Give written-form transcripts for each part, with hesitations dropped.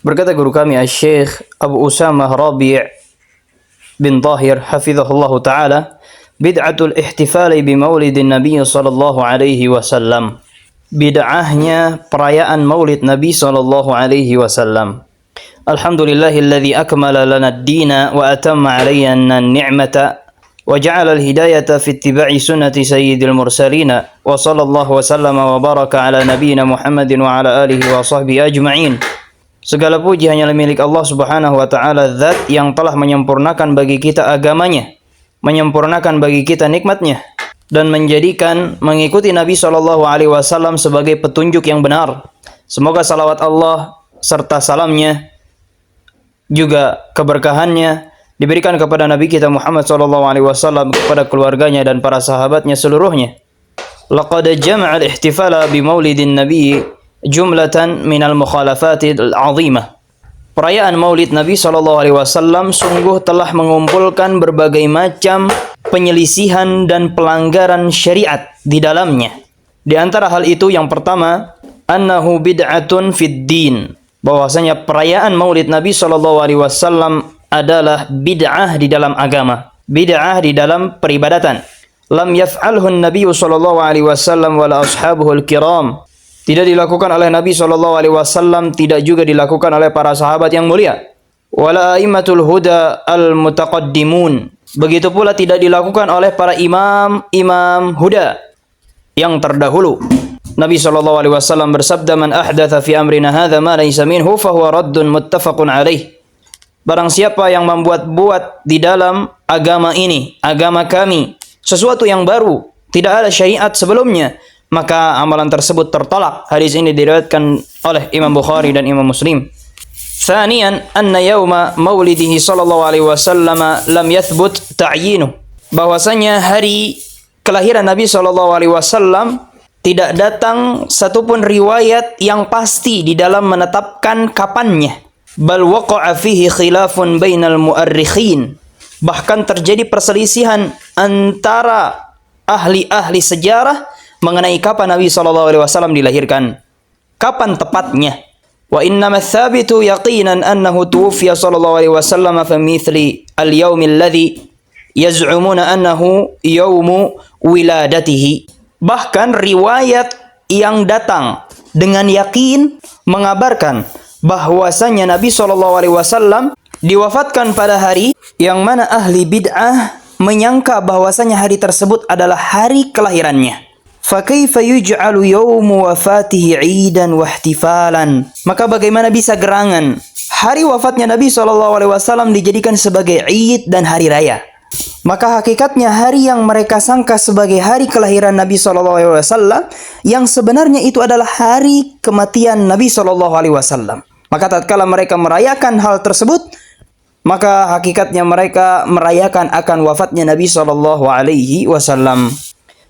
Berkata guru kami Syekh Abu Usamah Rabi' bin Tahir hafizahullahu taala, bid'atul ihtifali bi maulidin Nabi sallallahu alaihi wasallam. Bid'ahnya perayaan Maulid Nabi sallallahu alaihi wasallam. Alhamdulillahilladzi akmala lana ad-dina wa atamma 'alaina an-ni'mata wa ja'ala al-hidayata fi ittiba'i sunnati sayyidil mursalin wa sallallahu wa sallama wa baraka ala nabiyyina Muhammadin wa ala alihi wa sahbihi ajma'in. Segala puji hanyalah milik Allah Subhanahu wa taala, zat yang telah menyempurnakan bagi kita agamanya, menyempurnakan bagi kita nikmatnya, dan menjadikan mengikuti Nabi sallallahu alaihi wasallam sebagai petunjuk yang benar. Semoga salawat Allah serta salamnya juga keberkahannya diberikan kepada Nabi kita Muhammad sallallahu alaihi wasallam, kepada keluarganya dan para sahabatnya seluruhnya. Laqad jama'a al-ihtifala bi maulidin nabi jumlatan minal mukhalafatil azimah. Perayaan Maulid Nabi sallallahu alaihi wasallam sungguh telah mengumpulkan berbagai macam penyelisihan dan pelanggaran syariat di dalamnya. Di antara hal itu yang pertama, annahu bid'atun fid din. Bahwasanya perayaan Maulid Nabi sallallahu alaihi wasallam adalah bid'ah di dalam agama, bid'ah di dalam peribadatan. Lam yaf'alhu an-nabiy sallallahu alaihi wasallam wala ashabuhu al-kiram. Tidak dilakukan oleh Nabi SAW, tidak juga dilakukan oleh para sahabat yang mulia. Wala a'immatul huda al-mutaqaddimun. Begitu pula tidak dilakukan oleh para imam huda yang terdahulu. Nabi SAW bersabda, "Man ahdatha fi amrina hadza ma laysa minhu fahuwa raddun muttafaqun alaih." Barang siapa yang membuat-buat di dalam agama ini, agama kami, sesuatu yang baru, tidak ada syariat sebelumnya, maka amalan tersebut tertolak. Hadis ini diriwayatkan oleh Imam Bukhari dan Imam Muslim. Thaniyan, anna yauma maulidihi sallallahu alaihi wasallam lam yathbut ta'yinuh. Bahwasanya hari kelahiran Nabi sallallahu alaihi wasallam tidak datang satupun riwayat yang pasti di dalam menetapkan kapannya. Bal waqa'a fihi khilafun bainal mu'arrikhin. Bahkan terjadi perselisihan antara ahli-ahli sejarah mengenai kapan Nabi SAW dilahirkan, kapan tepatnya. Wa innama tsabitu yaqinan annahu tuwfiya sallallahu alaihi wasallam fi mithli al-yawm alladhi yaz'umuna annahu yawmu wiladatihi. Bahkan riwayat yang datang dengan yakin mengabarkan bahwasanya Nabi SAW diwafatkan pada hari yang mana ahli bid'ah menyangka bahwasanya hari tersebut adalah hari kelahirannya. فَكَيْفَ يُجْعَلُ يَوْمُ وَفَاتِهِ عِيدًا وَاحْتِفَالًا. Maka bagaimana bisa gerangan hari wafatnya Nabi SAW dijadikan sebagai Id dan hari raya? Maka hakikatnya hari yang mereka sangka sebagai hari kelahiran Nabi SAW, yang sebenarnya itu adalah hari kematian Nabi SAW. Maka tatkala mereka merayakan hal tersebut, maka hakikatnya mereka merayakan akan wafatnya Nabi SAW.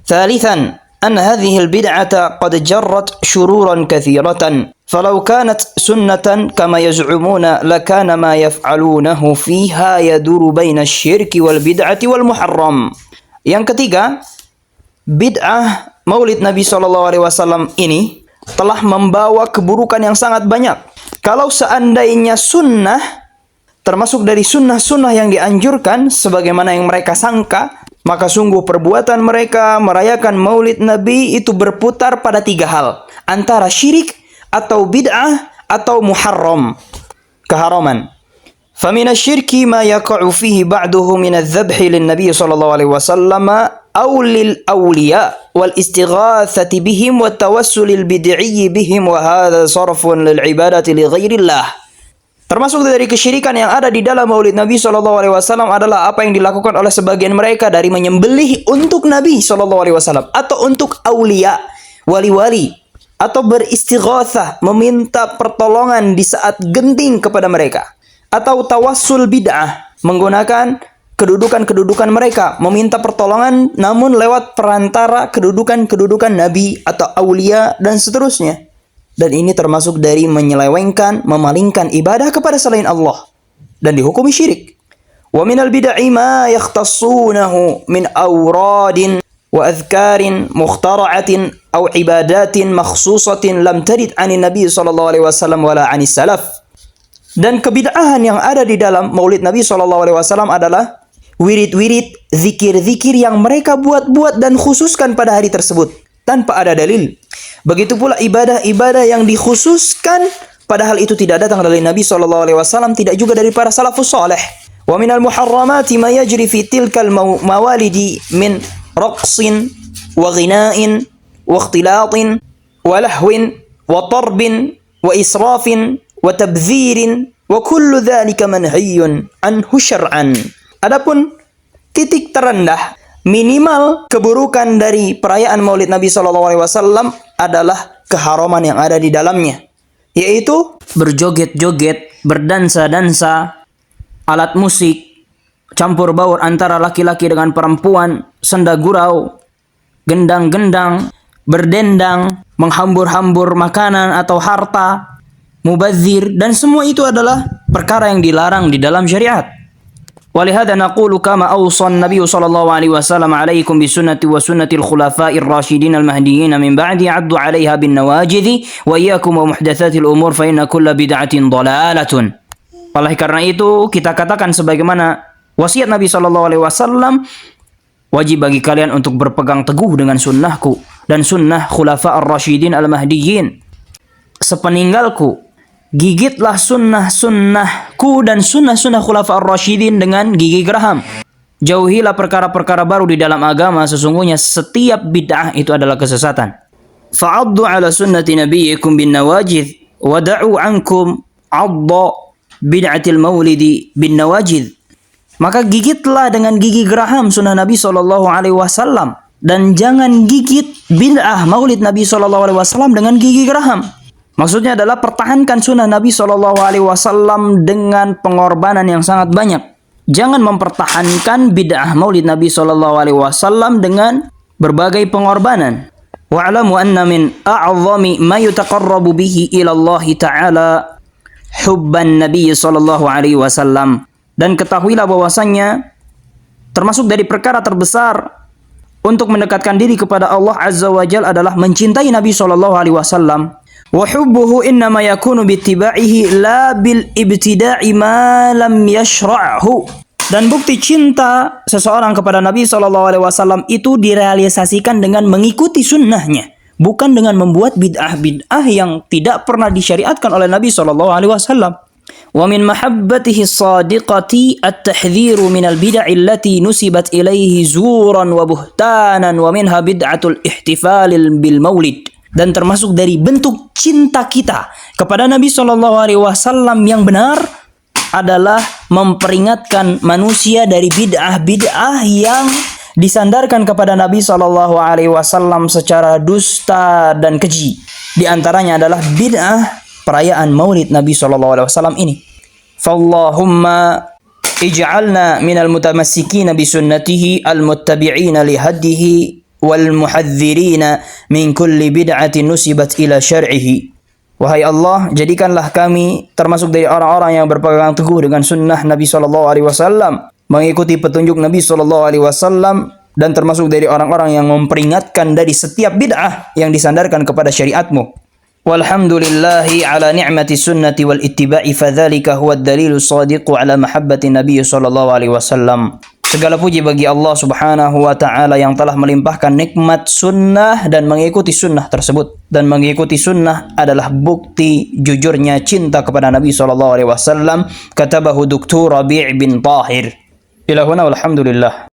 Thalithan, أن هذه البدعة قد جرت شرورا كثيرة فلو كانت سنة كما يزعمون لكان ما يفعلونه فيها يدور بين الشرك والبدعة والمحرم. Yang ketiga, bid'ah Maulid Nabi SAW ini telah membawa keburukan yang sangat banyak. Kalau seandainya sunnah, termasuk dari sunnah-sunnah yang dianjurkan sebagaimana yang mereka sangka, maka sungguh perbuatan mereka merayakan Maulid Nabi itu berputar pada tiga hal, antara syirik atau bid'ah atau muharram, keharaman. Famina syirki ma yaqa'u fihi ba'duhu min adz-dzabhi lin-nabi sallallahu alaihi wasallam aw lil awliya wal istighatsati bihim wa tawassulil bid'i bihim wa hadha sarfun lil ibadati li ghairillah. Termasuk dari kesyirikan yang ada di dalam Maulid Nabi SAW adalah apa yang dilakukan oleh sebagian mereka dari menyembelih untuk Nabi SAW atau untuk aulia, wali-wali, atau beristighatsah, meminta pertolongan di saat genting kepada mereka, atau tawassul bid'ah, menggunakan kedudukan-kedudukan mereka, meminta pertolongan namun lewat perantara kedudukan-kedudukan Nabi atau aulia dan seterusnya. Dan ini termasuk dari menyelewengkan, memalingkan ibadah kepada selain Allah dan dihukumi syirik. Wa minal bid'i ma yakhtassunahu min awradin wa adhkarin mukhtara'atin aw ibadatin makhsusatin lam tarid 'ani Nabi sallallahu alaihi wasallam wala 'ani salaf. Dan kebid'ahan yang ada di dalam Maulid Nabi SAW adalah wirid-wirid, zikir-zikir yang mereka buat-buat dan khususkan pada hari tersebut tanpa ada dalil. Begitu pula ibadah-ibadah yang dikhususkan padahal itu tidak datang dari Nabi SAW, tidak juga dari para salafus saleh. Wa minal muharramati ma yajri fi tilkal mawalidi min raqsin wa ghina'in wa ikhtilatin wa lahwin wa tarbin wa israfin wa tabdhirin wa kullu dhalika manhiyun anhu syar'an. Adapun titik terendah minimal keburukan dari perayaan Maulid Nabi SAW adalah keharaman yang ada di dalamnya, yaitu berjoget-joget, berdansa-dansa, alat musik, campur baur antara laki-laki dengan perempuan, senda gurau, gendang-gendang, berdendang, menghambur-hambur makanan atau harta, mubazir, dan semua itu adalah perkara yang dilarang di dalam syariat. Walihada naqulu kama awsa an-nabiy sallallahu alaihi wasallam alaikum bisunnati wa sunnatil khulafa'ir rasyidin al-mahdiyyin min ba'di 'addu 'alaiha bin nawajidhi wa iyyakum wa muhdatsatil umur fa inna kulla bid'atin dhalalatun. Oleh karena itu kita katakan sebagaimana wasiat Nabi sallallahu alaihi wasallam, wajib bagi kalian untuk berpegang teguh dengan sunnahku dan sunnah khulafa'ir rasyidin al-mahdiyyin. Sepeninggalku, gigitlah sunnah-sunnahku dan sunnah-sunnah khulafa'ur rasyidin dengan gigi geraham. Jauhilah perkara-perkara baru di dalam agama, sesungguhnya setiap bid'ah itu adalah kesesatan. Fa'addu ala sunnati nabiyyikum bin nawajid wa da'u ankum 'adda bid'atil maulidi bin nawajid. Maka gigitlah dengan gigi geraham sunnah Nabi SAW dan jangan gigit bid'ah Maulid Nabi SAW dengan gigi geraham. Maksudnya adalah pertahankan sunnah Nabi SAW dengan pengorbanan yang sangat banyak. Jangan mempertahankan bid'ah Maulid Nabi SAW dengan berbagai pengorbanan. Wa'lamu anna min a'zami ma yutaqarrabu bihi ila Allah Ta'ala hubban Nabi SAW. Dan ketahuilah bahwasanya termasuk dari perkara terbesar untuk mendekatkan diri kepada Allah Azza wa Jalla adalah mencintai Nabi SAW. Wa hubbuhu innama yakunu bittiba'ihi la bil ibtida'i ma lam yashra'hu. Dan bukti cinta seseorang kepada Nabi SAW itu direalisasikan dengan mengikuti sunnahnya, bukan dengan membuat bid'ah-bid'ah yang tidak pernah disyariatkan oleh Nabi SAW. Wa min mahabbatihi as-sadiqati at-tahdhiru min al-bid'i allati nusibat ilaihi zuran wa buhtanan wa minha bid'atul ihtifal bil maulid. Dan termasuk dari bentuk cinta kita kepada Nabi SAW yang benar adalah memperingatkan manusia dari bid'ah-bid'ah yang disandarkan kepada Nabi SAW secara dusta dan keji. Di antaranya adalah bid'ah perayaan Maulid Nabi SAW ini. Fallahumma ij'alna minal mutamassikina bisunnatihi al-muttabi'ina lihadihi wal muhadzirina min kulli bid'atin nusibat ila syar'ihi. Wahai Allah, jadikanlah kami termasuk dari orang-orang yang berpegang teguh dengan sunnah Nabi SAW, mengikuti petunjuk Nabi SAW, dan termasuk dari orang-orang yang memperingatkan dari setiap bid'ah yang disandarkan kepada syariatmu. Walhamdulillahi ala ni'mati sunnati wal ittiba'i fadzalika huwa ad-dalilu shadiqu ala mahabbati Nabi SAW. Segala puji bagi Allah Subhanahu wa Ta'ala yang telah melimpahkan nikmat sunnah dan mengikuti sunnah tersebut. Dan mengikuti sunnah adalah bukti jujurnya cinta kepada Nabi SAW. Katabahu Dr. Rabi' bin Tahir. Ilahuna walhamdulillah.